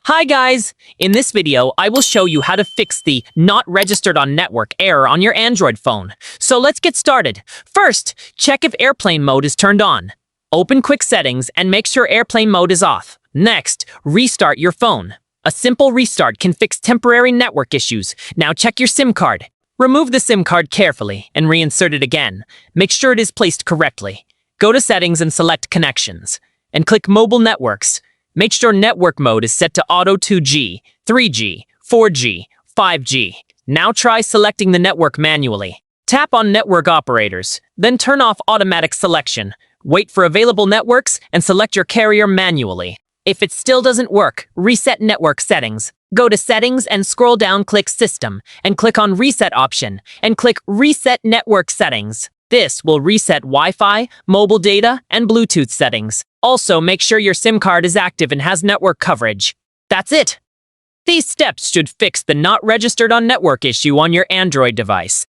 Hi guys! In this video, I will show you how to fix the not registered on network error on your Android phone. So let's get started. First, check if airplane mode is turned on. Open quick settings and make sure airplane mode is off. Next, restart your phone. A simple restart can fix temporary network issues. Now check your SIM card. Remove the SIM card carefully and reinsert it again. Make sure it is placed correctly. Go to settings and select connections. And click mobile networks. Make sure network mode is set to auto 2G, 3G, 4G, 5G. Now try selecting the network manually. Tap on network operators, then turn off automatic selection. Wait for available networks and select your carrier manually. If it still doesn't work, reset network settings. Go to settings and scroll down, click system, and click on reset option, and click reset network settings. This will reset Wi-Fi, mobile data, and Bluetooth settings. Also, make sure your SIM card is active and has network coverage. That's it! These steps should fix the not registered on network issue on your Android device.